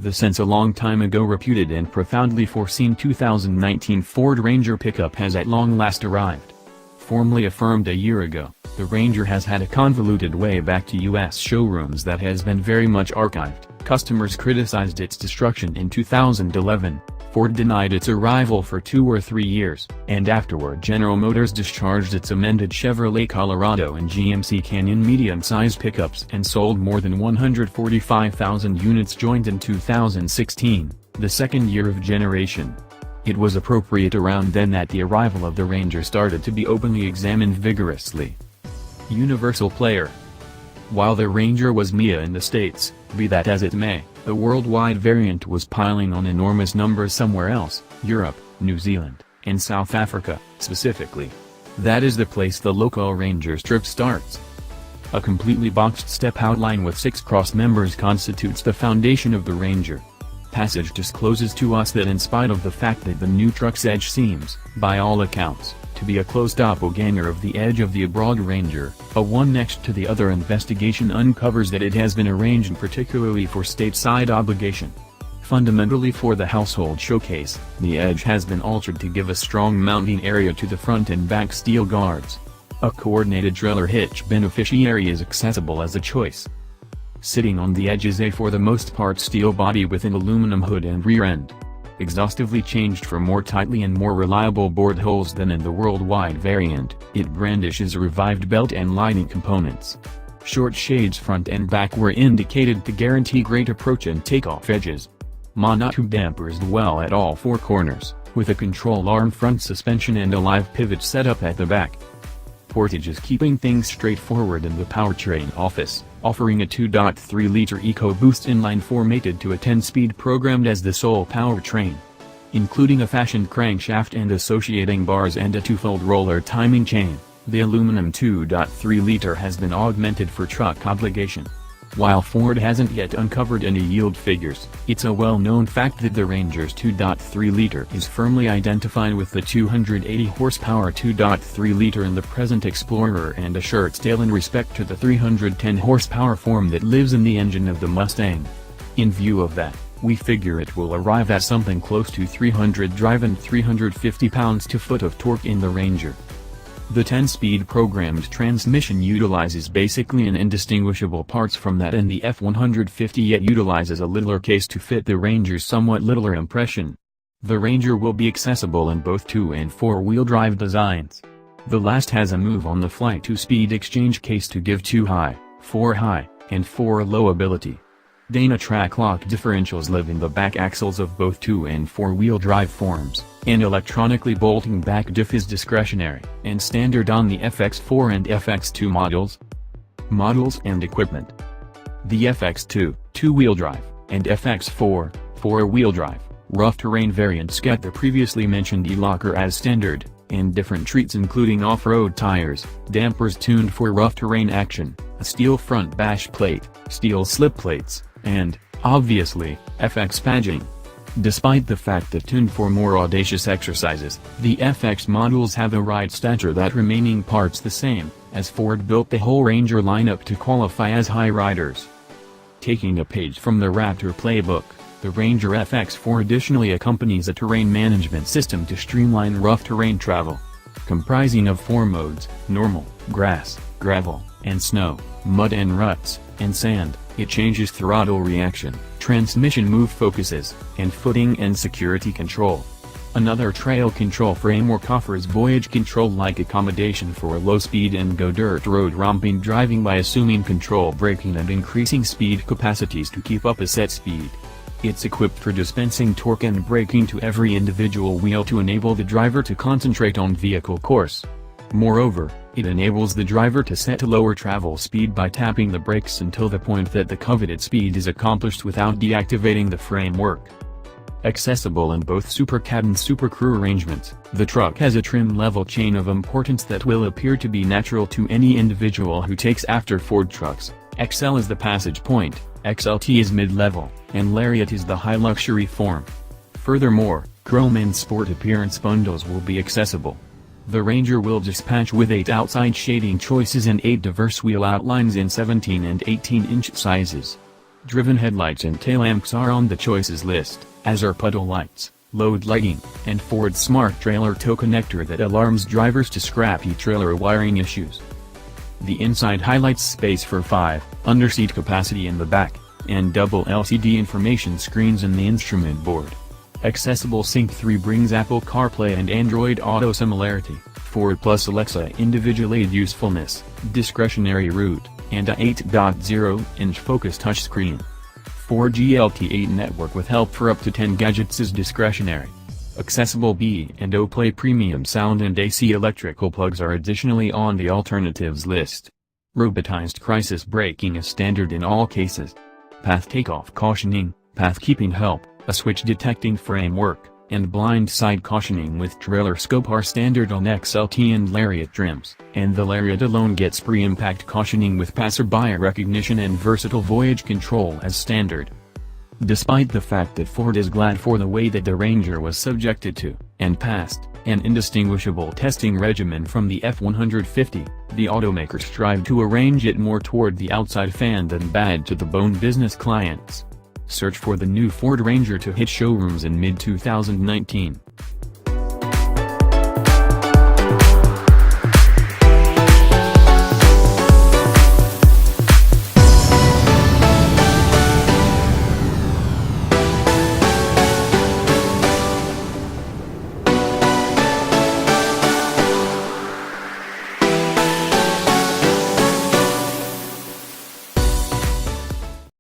The since a long time ago reputed and profoundly foreseen 2019 Ford Ranger pickup has at long last arrived. Formally affirmed a year ago, the Ranger has had a convoluted way back to U.S. showrooms that has been very much archived. Customers criticized its destruction in 2011, Ford denied its arrival for 2 or 3 years, and afterward General Motors discharged its amended Chevrolet Colorado and GMC Canyon medium-sized pickups and sold more than 145,000 units joined in 2016, the second year of generation. It was appropriate around then that the arrival of the Ranger started to be openly examined vigorously. Universal player. While the Ranger was MIA in the States, be that as it may, the worldwide variant was piling on enormous numbers somewhere else, Europe, New Zealand, and South Africa, specifically. That is the place the local Ranger strip starts. A completely boxed step outline with 6 cross members constitutes the foundation of the Ranger. Passage discloses to us that in spite of the fact that the new truck's edge seems, by all accounts, to be a close doppelgänger of the edge of the abroad Ranger, a one next to the other investigation uncovers that it has been arranged particularly for stateside obligation. Fundamentally for the household showcase, the edge has been altered to give a strong mounting area to the front and back steel guards. A coordinated trailer hitch beneficiary is accessible as a choice. Sitting on the edge is a for the most part steel body with an aluminum hood and rear end. Exhaustively changed for more tightly and more reliable bored holes than in the worldwide variant, it brandishes revived belt and lighting components. Short shades front and back were indicated to guarantee great approach and takeoff edges. Monotube dampers dwell at all 4 corners, with a control arm front suspension and a live pivot setup at the back. Portage is keeping things straightforward in the powertrain office, offering a 2.3-liter EcoBoost inline-4 mated to a 10-speed programmed as the sole powertrain. Including a fashioned crankshaft and associating bars and a 2-fold roller timing chain, the aluminum 2.3-liter has been augmented for truck obligation. While Ford hasn't yet uncovered any yield figures, it's a well-known fact that the Ranger's 2.3-liter is firmly identified with the 280-horsepower 2.3-liter in the present Explorer and a shirt's tail in respect to the 310-horsepower form that lives in the engine of the Mustang. In view of that, we figure it will arrive at something close to 300 drive and 350 pounds-to-foot of torque in the Ranger. The 10-speed programmed transmission utilizes basically an indistinguishable parts from that, and the F150 yet utilizes a littler case to fit the Ranger's somewhat littler impression. The Ranger will be accessible in both 2- and 4-wheel drive designs. The last has a move-on-the-fly 2-speed exchange case to give 2 high, 4 high, and 4 low ability. Dana track lock differentials live in the back axles of both 2- and 4-wheel drive forms, and electronically bolting back diff is discretionary and standard on the FX4 and FX2 models. Models and equipment. The FX2, 2-wheel drive, and FX4, 4-wheel drive, rough terrain variants get the previously mentioned e-locker as standard, and different treats including off-road tires, dampers tuned for rough terrain action, a steel front bash plate, steel slip plates, and, obviously, FX badging. Despite the fact that tuned for more audacious exercises, the FX models have a ride stature that remaining parts the same, as Ford built the whole Ranger lineup to qualify as high riders. Taking a page from the Raptor playbook, the Ranger FX4 additionally accompanies a terrain management system to streamline rough terrain travel. Comprising of 4 modes, normal, grass, gravel, and snow, mud and ruts, and sand, it changes throttle reaction, transmission move focuses, and footing and security control. Another trail control framework offers voyage control-like accommodation for low-speed and go-dirt road romping driving by assuming control braking and increasing speed capacities to keep up a set speed. It's equipped for dispensing torque and braking to every individual wheel to enable the driver to concentrate on vehicle course. Moreover, it enables the driver to set a lower travel speed by tapping the brakes until the point that the coveted speed is accomplished without deactivating the framework. Accessible in both Supercab and Supercrew arrangements, the truck has a trim-level chain of importance that will appear to be natural to any individual who takes after Ford trucks. XL is the passage point, XLT is mid-level, and Lariat is the high-luxury form. Furthermore, chrome and sport appearance bundles will be accessible. The Ranger will dispatch with 8 outside shading choices and 8 diverse wheel outlines in 17 and 18-inch sizes. Driven headlights and tail lamps are on the choices list, as are puddle lights, load lighting, and Ford's smart trailer tow connector that alarms drivers to scrappy trailer wiring issues. The inside highlights space for 5 under-seat capacity in the back, and double LCD information screens in the instrument board. Accessible Sync 3 brings Apple CarPlay and Android Auto similarity, Ford Plus Alexa individual aid usefulness, discretionary route, and a 8.0-inch focus touchscreen. 4G LTE network with help for up to 10 gadgets is discretionary. Accessible B&O Play premium sound and AC electrical plugs are additionally on the alternatives list. Robotized crisis braking is standard in all cases. Path takeoff cautioning, path keeping help, a switch detecting framework, and blind side cautioning with trailer scope are standard on XLT and Lariat trims, and the Lariat alone gets pre-impact cautioning with passerby recognition and versatile voyage control as standard. Despite the fact that Ford is glad for the way that the Ranger was subjected to, and passed, an indistinguishable testing regimen from the F-150, the automaker strived to arrange it more toward the outside fan than bad-to-the-bone business clients. Search for the new Ford Ranger to hit showrooms in mid-2019.